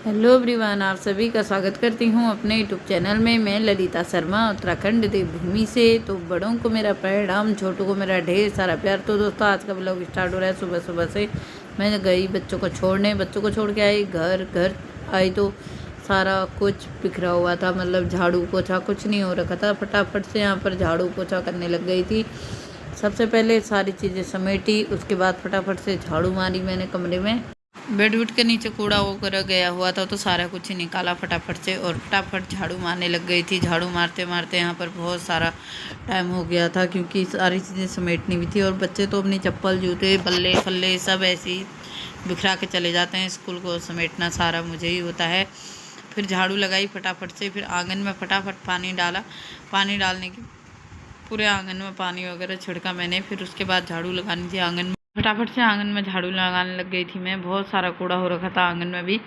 Hello everyone, आप सभी का स्वागत करती हूँ अपने यूट्यूब चैनल में। मैं ललिता शर्मा उत्तराखंड देवभूमि से। तो बड़ों को मेरा प्रणाम, छोटों को मेरा ढेर सारा प्यार। तो दोस्तों, आज का ब्लॉग स्टार्ट हो रहा है सुबह सुबह से। मैं गई बच्चों को छोड़ने, बच्चों को छोड़ के आई, घर आई तो सारा कुछ बिखरा हुआ था। मतलब झाड़ू पोछा कुछ नहीं हो रखा था। फटाफट से यहाँ पर झाड़ू पोछा करने लग गई थी। सबसे पहले सारी चीज़ें समेटी, उसके बाद फटाफट से झाड़ू मारी मैंने कमरे में। बेड वुड के नीचे कूड़ा वगैरह गया हुआ था तो सारा कुछ ही निकाला फटाफट से और फटाफट झाड़ू मारने लग गई थी। झाड़ू मारते मारते यहाँ पर बहुत सारा टाइम हो गया था क्योंकि सारी चीज़ें समेटनी भी थी। और बच्चे तो अपनी चप्पल जूते बल्ले फल्ले सब ऐसे ही बिखरा के चले जाते हैं। स्कूल को समेटना सारा मुझे ही होता है। फिर झाड़ू लगाई फटाफट से, फिर आंगन में फटाफट पानी डाला। पानी डालने की पूरे आंगन में पानी वगैरह छिड़का मैंने। फिर उसके बाद झाड़ू लगानी थी आंगन में। फटाफट से आंगन में झाड़ू लगाने लग गई थी मैं। बहुत सारा कूड़ा हो रखा था आंगन में भी।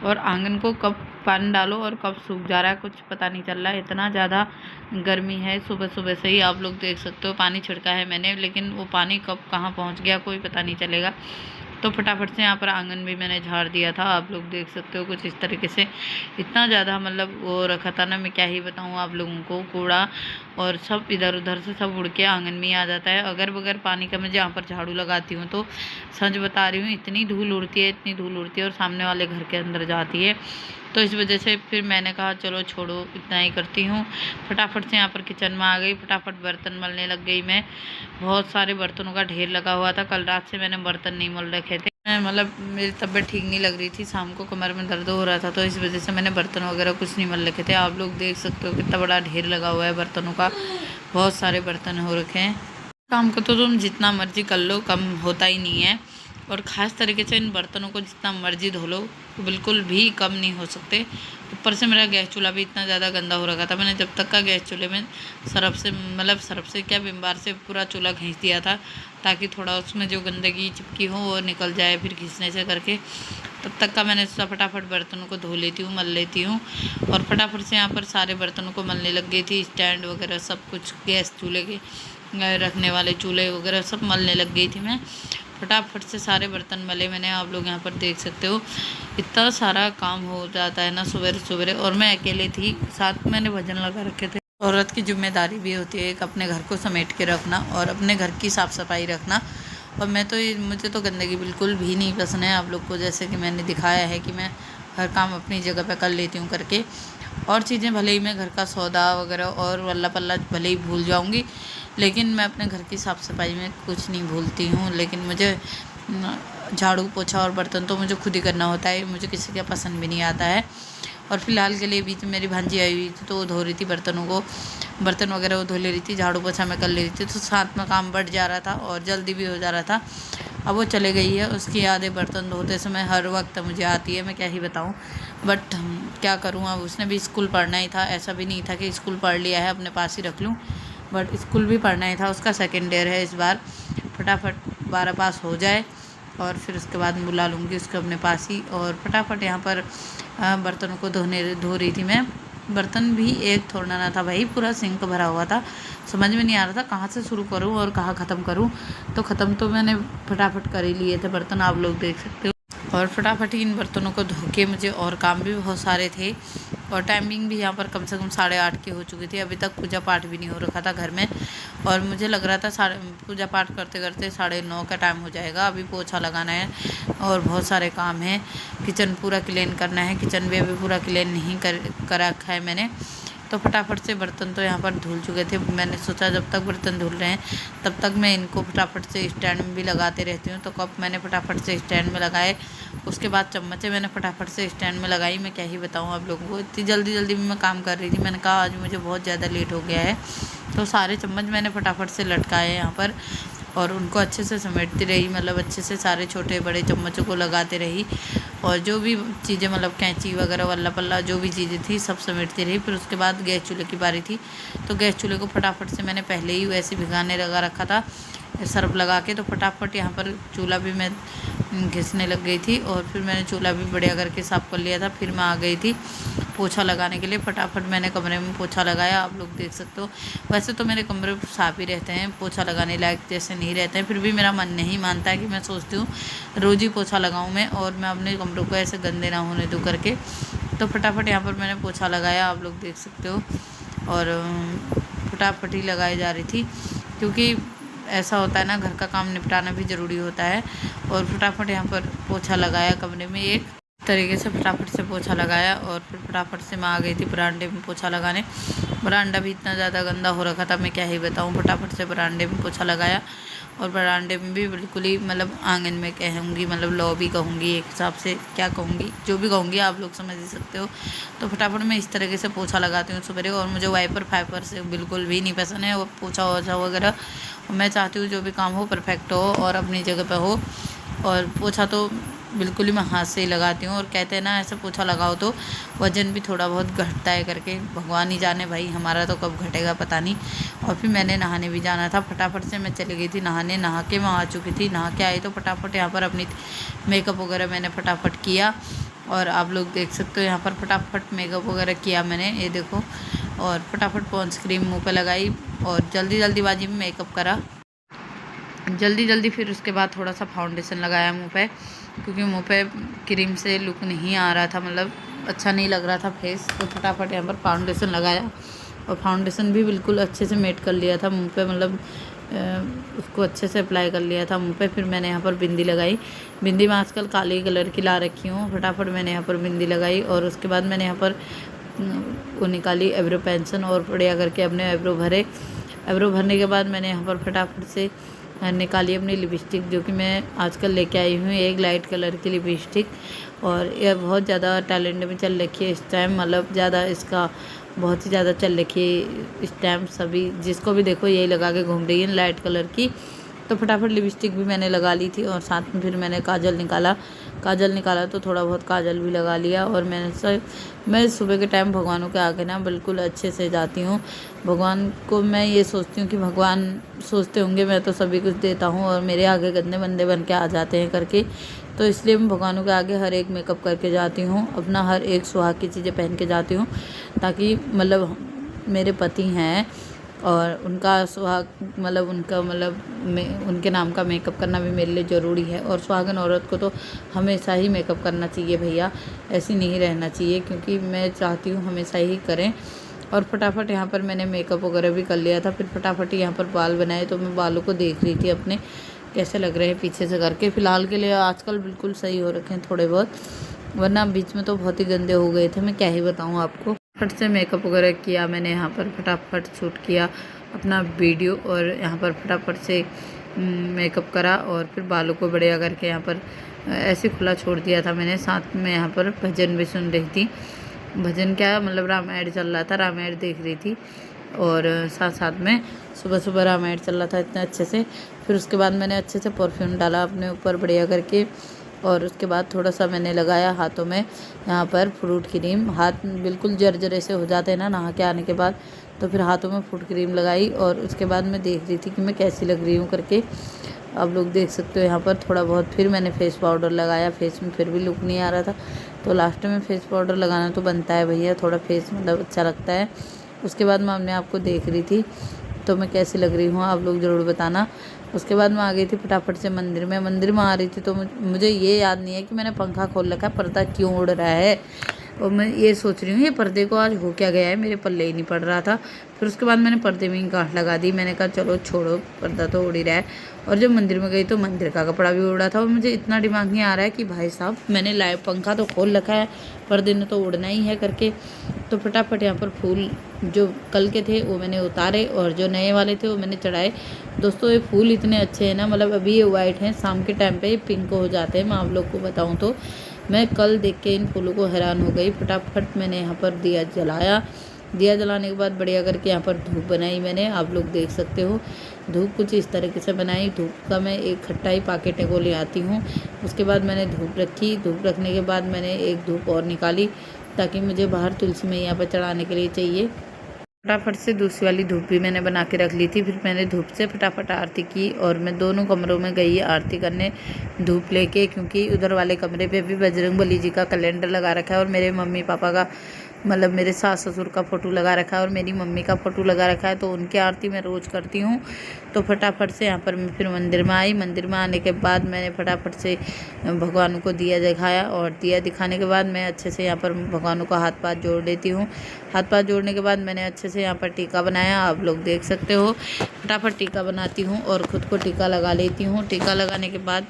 और आंगन को कब पानी डालो और कब सूख जा रहा है कुछ पता नहीं चल रहा है। इतना ज़्यादा गर्मी है सुबह सुबह से ही, आप लोग देख सकते हो। पानी छिड़का है मैंने लेकिन वो पानी कब कहाँ पहुँच गया कोई पता नहीं चलेगा। तो फटाफट से यहाँ पर आंगन भी मैंने झाड़ दिया था, आप लोग देख सकते हो कुछ इस तरीके से। इतना ज़्यादा मतलब वो रखा था ना, मैं क्या ही बताऊँ आप लोगों को। कूड़ा और सब इधर उधर से सब उड़ के आंगन में ही आ जाता है। अगर बगैर पानी का मैं जहाँ पर झाड़ू लगाती हूँ तो सच बता रही हूँ इतनी धूल उड़ती है, इतनी धूल उड़ती है और सामने वाले घर के अंदर जाती है। तो इस वजह से फिर मैंने कहा चलो छोड़ो, इतना ही करती हूँ। फटाफट से यहाँ पर किचन में आ गई, फटाफट बर्तन मलने लग गई मैं। बहुत सारे बर्तनों का ढेर लगा हुआ था। कल रात से मैंने बर्तन नहीं मल रखे थे। मतलब मेरी तबीयत ठीक नहीं लग रही थी, शाम को कमर में दर्द हो रहा था तो इस वजह से मैंने बर्तन वगैरह कुछ नहीं मल रखे थे। आप लोग देख सकते हो कितना बड़ा ढेर लगा हुआ है बर्तनों का। बहुत सारे बर्तन हो रखे हैं। काम को तो तुम जितना मर्जी कर लो कम होता ही नहीं है। और ख़ास तरीके से इन बर्तनों को जितना मर्जी धो लो तो बिल्कुल भी कम नहीं हो सकते। ऊपर से मेरा गैस चूल्हा भी इतना ज़्यादा गंदा हो रखा था। मैंने जब तक का गैस चूल्हे में सरफ से क्या विम बार से पूरा चूल्हा घींच दिया था ताकि थोड़ा उसमें जो गंदगी चिपकी हो वो निकल जाए फिर घींचने से करके। तब तक का मैंने सोचा फटाफट बर्तनों को धो लेती हूँ, मल लेती हूँ। और फटाफट से यहाँ पर सारे बर्तनों को मलने लग गई थी। स्टैंड वगैरह सब कुछ, गैस चूल्हे के रखने वाले चूल्हे वगैरह सब मलने लग गई थी मैं। फटाफट से सारे बर्तन मले मैंने, आप लोग यहाँ पर देख सकते हो। इतना सारा काम हो जाता है ना सुबह सुबह। और मैं अकेले थी, साथ मैंने भजन लगा रखे थे। औरत की जिम्मेदारी भी होती है एक, अपने घर को समेट के रखना और अपने घर की साफ़ सफाई रखना। और मुझे तो गंदगी बिल्कुल भी नहीं पसंद है। आप लोग को जैसे कि मैंने दिखाया है कि मैं हर काम अपनी जगह पे कर लेती हूँ करके। और चीज़ें भले ही मैं घर का सौदा वगैरह और वल्ला पल्ला भले ही भूल जाऊँगी लेकिन मैं अपने घर की साफ़ सफाई में कुछ नहीं भूलती हूँ। लेकिन मुझे झाड़ू पोछा और बर्तन तो मुझे खुद ही करना होता है, मुझे किसी का पसंद भी नहीं आता है। और फिलहाल के लिए बीच में मेरी भांजी आई हुई थी तो वो धो रही थी बर्तनों को, बर्तन वगैरह वो धो ले रही थी, झाड़ू पोछा मैं कर ले रही थी। तो साथ में काम बढ़ जा रहा था और जल्दी भी हो जा रहा था। अब वो चले गई है, उसकी यादें बर्तन धोते समय हर वक्त मुझे आती है, मैं क्या ही बताऊँ। बट क्या करूँ, अब उसने भी स्कूल पढ़ना ही था। ऐसा भी नहीं था कि स्कूल पढ़ लिया है अपने पास ही रख लूँ, बट स्कूल भी पढ़ना ही था। उसका सेकेंड ईयर है इस बार। फटाफट 12 पास हो जाए और फिर उसके बाद बुला लूँगी उसको अपने पास ही। और फटाफट यहाँ पर बर्तनों को धो रही थी मैं। बर्तन भी एक थोड़ा ना था भाई, पूरा सिंक भरा हुआ था। समझ में नहीं आ रहा था कहाँ से शुरू करूँ और कहाँ ख़त्म करूँ। तो ख़त्म तो मैंने फटाफट कर ही लिए थे बर्तन, आप लोग देख सकते हो। और फटाफट ही इन बर्तनों को धो के मुझे और काम भी बहुत सारे थे। और टाइमिंग भी यहाँ पर कम से कम 8:30 की हो चुकी थी। अभी तक पूजा पाठ भी नहीं हो रखा था घर में। और मुझे लग रहा था पूजा पाठ करते करते 9:30 का टाइम हो जाएगा। अभी पोछा लगाना है और बहुत सारे काम हैं। किचन पूरा क्लीन करना है, किचन भी अभी पूरा क्लीन नहीं कर रखा है मैंने। तो फटाफट से बर्तन तो यहाँ पर धुल चुके थे। मैंने सोचा जब तक बर्तन धुल रहे हैं तब तक मैं इनको फटाफट से स्टैंड में भी लगाते रहती हूँ। तो कप मैंने फटाफट से स्टैंड में लगाए, उसके बाद चम्मचें मैंने फटाफट से स्टैंड में लगाई। मैं क्या ही बताऊँ आप लोगों को, इतनी जल्दी जल्दी में मैं काम कर रही थी। मैंने कहा आज मुझे बहुत ज़्यादा लेट हो गया है। तो सारे चम्मच मैंने फटाफट से लटकाए यहाँ पर और उनको अच्छे से समेटती रही। मतलब अच्छे से सारे छोटे बड़े चम्मचों को लगाते रही। और जो भी चीज़ें मतलब कैंची वगैरह वल्ला पल्ला जो भी चीज़ें थी सब समेटती रही। फिर उसके बाद गैस चूल्हे की बारी थी तो गैस चूल्हे को फटाफट से मैंने पहले ही वैसे भिगाने लगा रखा था सर्फ लगा के। तो फटाफट यहाँ पर चूल्हा भी मैं घिसने लग गई थी। और फिर मैंने चूल्हा भी बढ़िया करके साफ़ कर लिया था। फिर मैं आ गई थी पोछा लगाने के लिए। फटाफट मैंने कमरे में पोछा लगाया, आप लोग देख सकते हो। वैसे तो मेरे कमरे साफ़ ही रहते हैं, पोछा लगाने लायक जैसे नहीं रहते हैं, फिर भी मेरा मन नहीं मानता है कि मैं सोचती हूँ रोज़ ही पोछा लगाऊँ मैं, और मैं अपने कमरों को ऐसे गंदे ना होने दूँ करके। तो फटाफट यहाँ पर मैंने पोछा लगाया, आप लोग देख सकते हो। और फटाफट ही लगाई जा रही थी, क्योंकि ऐसा होता है ना, घर का काम निपटाना भी ज़रूरी होता है। और फटाफट यहाँ पर पोछा लगाया कमरे में, एक तरीके से फटाफट से पोछा लगाया। और फिर फटाफट से मैं आ गई थी बरामदे में पोछा लगाने। बरामदा भी इतना ज़्यादा गंदा हो रखा था, मैं क्या ही बताऊँ। फटाफट से बरामदे में पोछा लगाया, और बरामदे में भी बिल्कुल ही मतलब आंगन में कहूँगी, मतलब लॉबी कहूँगी, एक हिसाब से क्या कहूँगी, जो भी कहूँगी आप लोग समझ ही सकते हो। तो फटाफट मैं इस तरीके से पोछा लगाती हूँ सुबह। और मुझे वाइपर फाइपर से बिल्कुल भी नहीं पसंद है, वो पोछा वोछा वगैरह। मैं चाहती हूँ जो भी काम हो परफेक्ट हो और अपनी जगह पर हो। और पोछा तो बिल्कुल ही मैं हाथ से ही लगाती हूँ। और कहते हैं ना, ऐसे पोछा लगाओ तो वज़न भी थोड़ा बहुत घटता है करके, भगवान ही जाने भाई, हमारा तो कब घटेगा पता नहीं। और फिर मैंने नहाने भी जाना था, फटाफट से मैं चली गई थी नहाने। नहा के मैं आ चुकी थी, नहा के आई तो फटाफट यहाँ पर अपनी मेकअप वगैरह मैंने फटाफट किया। और आप लोग देख सकते हो यहाँ पर फटाफट मेकअप वगैरह किया मैंने, ये देखो। और फटाफट पॉन्स क्रीम मुँह पर लगाई, और जल्दीबाजी में मेकअप करा जल्दी। फिर उसके बाद थोड़ा सा फाउंडेशन लगाया मुंह पे, क्योंकि मुंह पे क्रीम से लुक नहीं आ रहा था, मतलब अच्छा नहीं लग रहा था फेस। तो फटाफट यहाँ पर फाउंडेशन लगाया, और फाउंडेशन भी बिल्कुल अच्छे से मेट कर लिया था मुंह पे, मतलब उसको अच्छे से अप्लाई कर लिया था मुंह पे। फिर मैंने यहाँ पर बिंदी लगाई। बिंदी मैं आजकल काले कलर की ला रखी हूँ। फटाफट मैंने यहाँ पर बिंदी लगाई, और उसके बाद मैंने यहाँ पर वो निकाली एब्रो पेंसिल, और बढ़िया करके अपने एब्रो भरे। एब्रो भरने के बाद मैंने यहाँ पर फटाफट से निकाली अपनी लिपस्टिक, जो कि मैं आजकल लेके आई हूँ, एक लाइट कलर की लिपस्टिक। और यह बहुत ज़्यादा टैलेंट में चल रखी है इस टाइम, मतलब ज़्यादा इसका बहुत ही ज़्यादा चल रखी है इस टाइम। सभी जिसको भी देखो यही लगा के घूम रही है लाइट कलर की। तो फटाफट लिपस्टिक भी मैंने लगा ली थी, और साथ में फिर मैंने काजल निकाला तो थोड़ा बहुत काजल भी लगा लिया। और मैं सुबह के टाइम भगवानों के आगे ना बिल्कुल अच्छे से जाती हूँ। भगवान को मैं ये सोचती हूँ कि भगवान सोचते होंगे मैं तो सभी कुछ देता हूँ, और मेरे आगे गंदे बंदे बन के आ जाते हैं करके। तो इसलिए मैं भगवानों के आगे हर एक मेकअप करके जाती हूँ, अपना हर एक सुहाग की चीज़ें पहन के जाती हूँ, ताकि मतलब मेरे पति हैं और उनका सुहाग मतलब उनके नाम का मेकअप करना भी मेरे लिए ज़रूरी है। और सुहागन औरत को तो हमेशा ही मेकअप करना चाहिए भैया, ऐसी नहीं रहना चाहिए, क्योंकि मैं चाहती हूँ हमेशा ही करें। और फटाफट यहाँ पर मैंने मेकअप वगैरह भी कर लिया था। फिर फटाफट यहाँ पर बाल बनाए, तो मैं बालों को देख रही थी अपने कैसे लग रहे हैं पीछे से करके। फ़िलहाल के लिए आजकल बिल्कुल सही हो रखे हैं थोड़े बहुत, वरना बीच में तो बहुत ही गंदे हो गए थे, मैं क्या ही बताऊँ आपको। फट से मेकअप वगैरह किया मैंने, यहाँ पर फटाफट शूट किया अपना वीडियो, और यहाँ पर फटाफट से मेकअप करा। और फिर बालों को बढ़िया करके यहाँ पर ऐसे खुला छोड़ दिया था मैंने। साथ में यहाँ पर भजन भी सुन रही थी। भजन क्या मतलब रामायण चल रहा था, रामायण देख रही थी, और साथ में सुबह रामायण चल रहा था इतने अच्छे से। फिर उसके बाद मैंने अच्छे से परफ्यूम डाला अपने ऊपर बढ़िया करके, और उसके बाद थोड़ा सा मैंने लगाया हाथों में यहाँ पर फ्रूट क्रीम। हाथ बिल्कुल जर्जरे से हो जाते हैं ना नहा के आने के बाद, तो फिर हाथों में फ्रूट क्रीम लगाई। और उसके बाद मैं देख रही थी कि मैं कैसी लग रही हूँ करके, आप लोग देख सकते हो यहाँ पर थोड़ा बहुत। फिर मैंने फेस पाउडर लगाया, फेस में फिर भी लुक नहीं आ रहा था, तो लास्ट में फेस पाउडर लगाना तो बनता है भैया, थोड़ा फेस मतलब अच्छा लगता है। उसके बाद मैं अपने आप को देख रही थी, तो मैं कैसी लग रही हूँ आप लोग ज़रूर बताना। उसके बाद मैं आ गई थी फटाफट से मंदिर में आ रही थी, तो मुझे ये याद नहीं है कि मैंने पंखा खोल रखा है, पर्दा क्यों उड़ रहा है। और मैं ये सोच रही हूँ ये पर्दे को आज हो क्या गया है, मेरे पल्ले ही नहीं पड़ रहा था। फिर उसके बाद मैंने पर्दे में ही गांठ लगा दी, मैंने कहा चलो छोड़ो, पर्दा तो उड़ ही रहा है। और जब मंदिर में गई तो मंदिर का कपड़ा भी उड़ा था, और मुझे इतना दिमाग नहीं आ रहा है कि भाई साहब मैंने लाइव पंखा तो खोल रखा है, पर्दे ने तो उड़ना ही है करके। तो फटाफट यहाँ पर फूल जो कल के थे वो मैंने उतारे, और जो नए वाले थे वो मैंने चढ़ाए। दोस्तों ये फूल इतने अच्छे हैं ना, मतलब अभी ये वाइट हैं, शाम के टाइम पे ये पिंक हो जाते हैं। मैं आप लोग को बताऊं तो मैं कल देख के इन फूलों को हैरान हो गई। फटाफट मैंने यहाँ पर दिया जलाया, दिया जलाने के बाद बढ़िया करके यहाँ पर धूप बनाई मैंने, आप लोग देख सकते हो। धूप कुछ इस तरीके से बनाई, धूप का मैं एक खट्टाई पाकेट को ले आती हूँ। उसके बाद मैंने धूप रखी, धूप रखने के बाद मैंने एक धूप और निकाली, ताकि मुझे बाहर तुलसी मैया पर चढ़ाने के लिए चाहिए। फटाफट से दूसरी वाली धूप भी मैंने बना के रख ली थी। फिर मैंने धूप से फटाफट आरती की और मैं दोनों कमरों में गई आरती करने धूप लेके, क्योंकि उधर वाले कमरे पे भी बजरंगबली जी का कैलेंडर लगा रखा है और मेरे मम्मी पापा का मतलब मेरे सास ससुर का फ़ोटो लगा रखा है और मेरी मम्मी का फ़ोटो लगा रखा है, तो उनकी आरती मैं रोज़ करती हूँ। तो फटाफट से यहाँ पर मैं फिर मंदिर में आई। मंदिर में आने के बाद मैंने फटाफट से भगवान को दिया दिखाया और दिया दिखाने के बाद मैं अच्छे से यहाँ पर भगवानों को हाथ पाथ जोड़ देती हूँ। हाथ पाथ जोड़ने के बाद मैंने अच्छे से यहाँ पर टीका बनाया, आप लोग देख सकते हो। फटाफट टीका बनाती हूँ और ख़ुद को टीका लगा लेती हूँ। टीका लगाने के बाद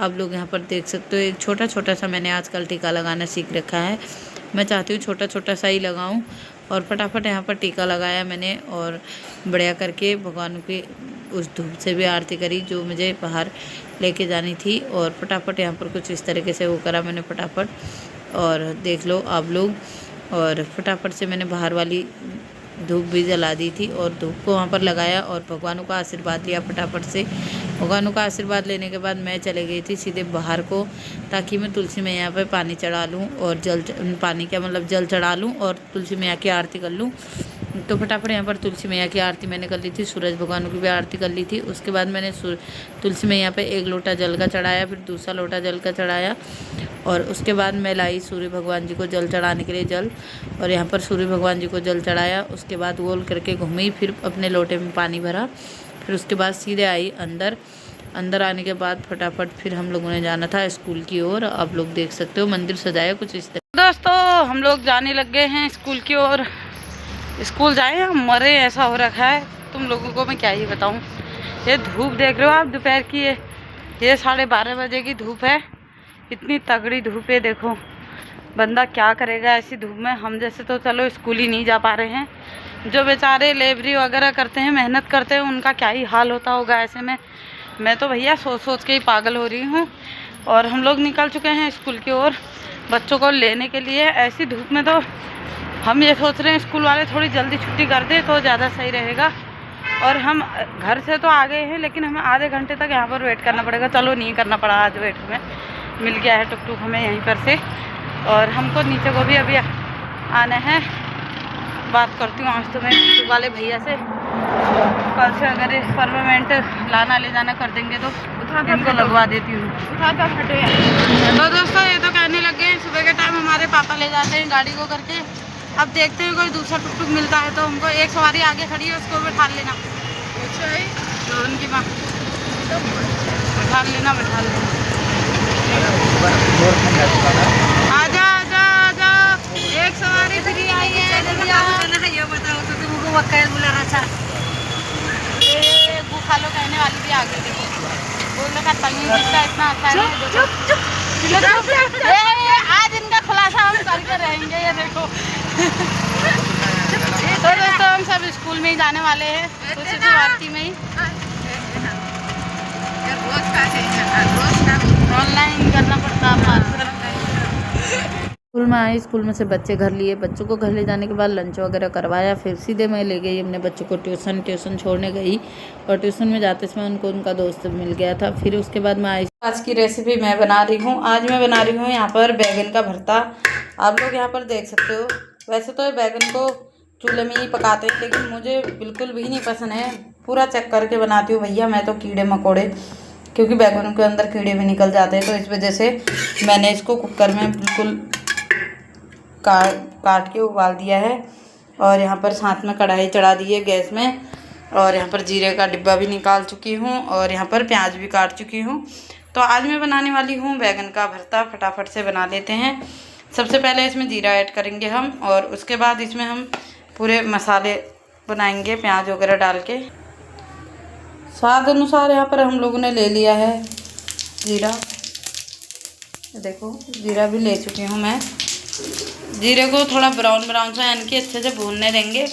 आप लोग यहाँ पर देख सकते हो, एक छोटा छोटा सा मैंने आजकल टीका लगाना सीख रखा है। मैं चाहती हूँ छोटा छोटा सा ही लगाऊं और फटाफट यहाँ पर टीका लगाया मैंने और बढ़िया करके भगवान की उस धूप से भी आरती करी जो मुझे बाहर लेके जानी थी। और फटाफट यहाँ पर कुछ इस तरीके से वो करा मैंने फटाफट, और देख लो आप लोग। और फटाफट से मैंने बाहर वाली धूप भी जला दी थी और धूप को वहाँ पर लगाया और भगवानों का आशीर्वाद लिया फटाफट से। भगवानों का आशीर्वाद लेने के बाद मैं चले गई थी सीधे बाहर को, ताकि मैं तुलसी मैया पे पानी चढ़ा लूँ और पानी क्या मतलब जल चढ़ा लूँ और तुलसी मैया की आरती कर लूँ। तो फटाफट यहाँ पर तुलसी मैया की आरती मैंने कर ली थी, सूरज भगवान की भी आरती कर ली थी। उसके बाद मैंने तुलसी मैया पे 1 लोटा जल का चढ़ाया, फिर दूसरा लोटा जल का चढ़ाया और उसके बाद मैं लाई सूर्य भगवान जी को जल चढ़ाने के लिए जल, और यहाँ पर सूर्य भगवान जी को जल चढ़ाया। उसके बाद गोल करके घूमी, फिर अपने लोटे में पानी भरा, फिर उसके बाद सीधे आई अंदर। अंदर आने के बाद फटाफट फिर हम लोगों ने जाना था स्कूल की ओर। आप लोग देख सकते हो मंदिर सजाया कुछ इस तरह। दोस्तों हम लोग जाने लग गए हैं स्कूल की ओर। स्कूल जाए हम मरे ऐसा हो रखा है, तुम लोगों को मैं क्या ही बताऊं। ये धूप देख रहे हो आप दोपहर की, ये 12:30 बजे की धूप है। इतनी तगड़ी धूप है, देखो बंदा क्या करेगा ऐसी धूप में। हम जैसे तो चलो स्कूल ही नहीं जा पा रहे हैं, जो बेचारे लेबरी वगैरह करते हैं मेहनत करते हैं उनका क्या ही हाल होता होगा ऐसे में। मैं तो भैया सोच सोच के ही पागल हो रही हूँ। और हम लोग निकल चुके हैं स्कूल की ओर बच्चों को लेने के लिए। ऐसी धूप में तो हम ये सोच रहे हैं स्कूल वाले थोड़ी जल्दी छुट्टी कर दे तो ज़्यादा सही रहेगा। और हम घर से तो आ गए हैं लेकिन हमें आधे घंटे तक यहाँ पर वेट करना पड़ेगा। चलो नहीं करना पड़ा आज वेट, हमें मिल गया है टुक टुक हमें यहीं पर से। और हमको नीचे को भी अभी आना है। बात करती हूँ आज तो मैं वाले भैया से, कल से अगर परमानेंट लाना ले जाना कर देंगे तो इनको लगवा देती हूँ। तो दोस्तों ये तो कहने लग गए सुबह के टाइम हमारे पापा ले जाते हैं गाड़ी को करके। अब देखते हैं कोई दूसरा टुक टुक मिलता है तो हमको, एक सवारी आगे खड़ी है उसको बैठा लेना। तो उनकी माँ बैठा लेना आजा आजा आजा, एक सवारी फ्री आई है। ये बताओ तो तुमको वक्का बुला रहा था, खा लो कहने वाली भी आ गई। देखो बोल रखा तमीज़ इसका इतना अच्छा है। आज इनका खुलासा हम करके रहेंगे, ये देखो। तो दोस्तों हम सब स्कूल में ही जाने वाले हैं, दूसरी आरती में ही। ऑनलाइन करना पड़ता है। स्कूल में आए, स्कूल में से बच्चे घर लिए। बच्चों को घर ले जाने के बाद लंच वगैरह करवाया, फिर सीधे मैं ले गई अपने बच्चों को ट्यूशन छोड़ने गई। और ट्यूशन में जाते समय उनको उनका दोस्त मिल गया था। फिर उसके बाद मैं आई। आज की रेसिपी मैं बना रही हूँ। आज मैं बना रही हूँ यहाँ पर बैगन का भरता। आप लोग यहाँ पर देख सकते हो। वैसे तो बैगन को चूल्हे में ही पकाते हैं लेकिन मुझे बिल्कुल भी नहीं पसंद है, पूरा चेक करके बनाती हूँ भैया मैं तो कीड़े मकोड़े, क्योंकि बैगनों के अंदर कीड़े भी निकल जाते हैं। तो इस वजह से मैंने इसको कुकर में बिल्कुल काट के उबाल दिया है। और यहाँ पर साथ में कढ़ाई चढ़ा दी है गैस में, और यहाँ पर जीरे का डिब्बा भी निकाल चुकी हूँ और यहाँ पर प्याज भी काट चुकी हूँ। तो आज मैं बनाने वाली हूँ बैगन का भरता। फटाफट से बना लेते हैं। सबसे पहले इसमें जीरा ऐड करेंगे हम, और उसके बाद इसमें हम पूरे मसाले बनाएंगे प्याज वगैरह डाल के। स्वाद अनुसार यहाँ पर हम लोगों ने ले लिया है जीरा। देखो जीरा भी ले चुकी हूँ मैं। जीरे को थोड़ा ब्राउन सा यानी कि अच्छे से भूनने देंगे।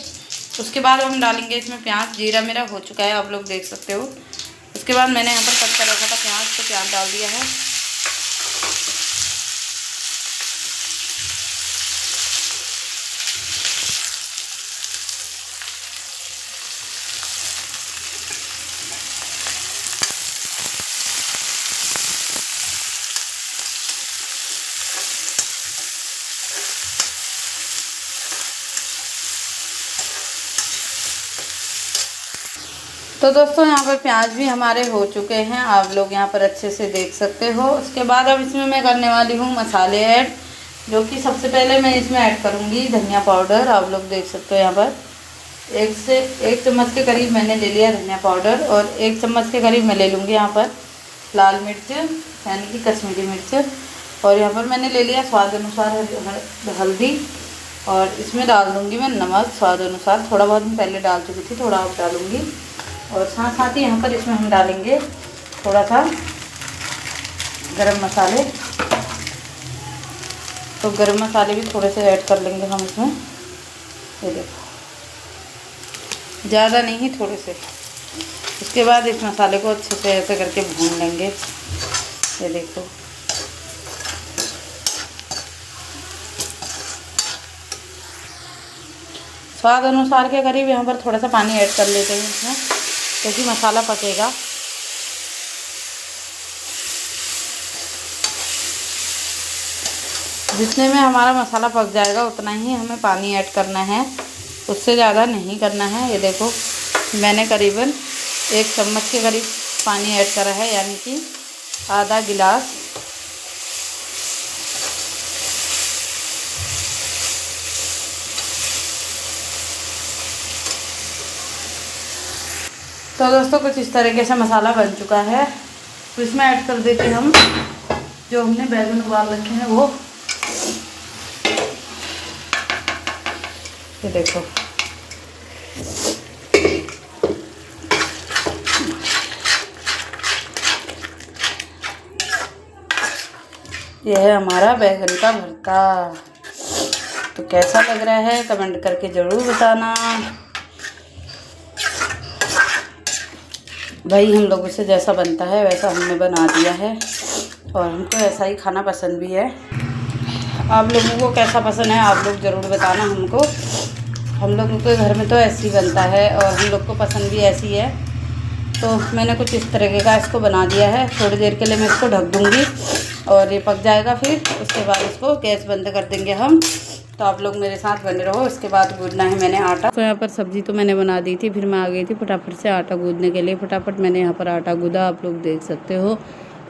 उसके बाद हम डालेंगे इसमें प्याज। जीरा मेरा हो चुका है, आप लोग देख सकते हो। उसके बाद मैंने यहाँ पर कट कर रखा था प्याज, तो प्याज डाल दिया है। तो दोस्तों यहाँ पर प्याज भी हमारे हो चुके हैं, आप लोग यहाँ पर अच्छे से देख सकते हो। उसके बाद अब इसमें मैं करने वाली हूँ मसाले ऐड, जो कि सबसे पहले मैं इसमें ऐड करूँगी धनिया पाउडर। आप लोग देख सकते हो यहाँ पर 1 चम्मच के करीब मैंने ले लिया धनिया पाउडर, और 1 चम्मच के करीब मैं ले लूँगी यहाँ पर लाल मिर्च यानी कि कश्मीरी मिर्च, और यहाँ पर मैंने ले लिया स्वाद अनुसार हल्दी, और इसमें डाल दूँगी मैं नमक स्वाद अनुसार। थोड़ा बहुत मैं पहले डाल चुकी थी, थोड़ा और डालूँगी। और साथ ही यहाँ पर इसमें हम डालेंगे थोड़ा सा गरम मसाले। तो गरम मसाले भी थोड़े से ऐड कर लेंगे हम इसमें, ये देखो ज़्यादा नहीं थोड़े से। उसके बाद इस मसाले को अच्छे से ऐसे करके भून लेंगे, ये देखो। स्वाद अनुसार के करीब यहाँ पर थोड़ा सा पानी ऐड कर लेते हैं इसमें, क्योंकि मसाला पकेगा। जितने में हमारा मसाला पक जाएगा उतना ही हमें पानी ऐड करना है, उससे ज़्यादा नहीं करना है। ये देखो मैंने करीबन 1 चम्मच के करीब पानी ऐड करा है, यानी कि आधा गिलास। तो दोस्तों कुछ इस तरीके से मसाला बन चुका है। तो इसमें ऐड कर देते हम जो हमने बैगन उबाल रखे हैं वो, ये देखो। यह है हमारा बैगन का भरता। तो कैसा लग रहा है कमेंट करके ज़रूर बताना। भाई हम लोगों से जैसा बनता है वैसा हमने बना दिया है, और हमको ऐसा ही खाना पसंद भी है। आप लोगों को कैसा पसंद है आप लोग ज़रूर बताना हमको। हम लोगों के घर में तो ऐसे ही बनता है और हम लोग को पसंद भी ऐसी है। तो मैंने कुछ इस तरीके का इसको बना दिया है। थोड़ी देर के लिए मैं इसको ढक दूँगी और ये पक जाएगा, फिर उसके बाद इसको गैस बंद कर देंगे हम। तो आप लोग मेरे साथ बने रहो। उसके बाद गूँदना है मैंने आटा। तो यहाँ पर सब्ज़ी तो मैंने बना दी थी, फिर मैं आ गई थी फटाफट से आटा गूँदने के लिए। फटाफट मैंने यहाँ पर आटा गूँदा, आप लोग देख सकते हो।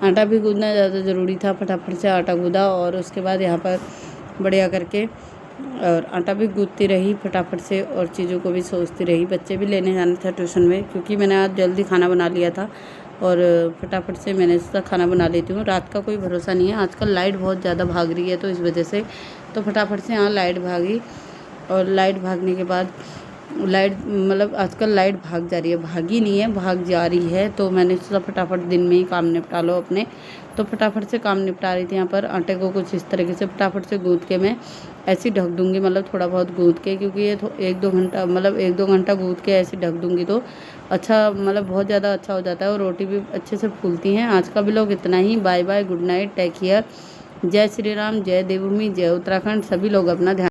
आटा भी गूँदना ज़्यादा ज़रूरी था, फटाफट से आटा गूँदा। और उसके बाद यहाँ पर बढ़िया करके और आटा भी गूँथती रही फटाफट से, और चीज़ों को भी सोचती रही। बच्चे भी लेने जाना था ट्यूशन में, क्योंकि मैंने आज जल्दी खाना बना लिया था और फटाफट से मैंने इसका खाना बना लेती हूँ। रात का कोई भरोसा नहीं है, आजकल लाइट बहुत ज़्यादा भाग रही है, तो इस वजह से तो फटाफट से यहाँ लाइट भागी। और लाइट भागने के बाद मतलब आजकल लाइट भाग जा रही है, भागी नहीं है भाग जा रही है। तो मैंने सोचा फटाफट दिन में ही काम निपटा लो अपने। तो फटाफट से काम निपटा रही थी। यहाँ पर आटे को कुछ इस तरीके से फटाफट से गूँथ के मैं ऐसे ढक दूँगी, मतलब थोड़ा बहुत गूँथ के, क्योंकि ये 1-2 घंटा मतलब 1-2 घंटा गूँथ के ऐसे ढक दूँगी तो अच्छा, मतलब बहुत ज़्यादा अच्छा हो जाता है और रोटी भी अच्छे से फूलती हैं। आज का व्लॉग इतना ही। Bye bye, good night, take care. जय श्री राम, जय देवभूमि, जय उत्तराखंड। सभी लोग अपना ध्यान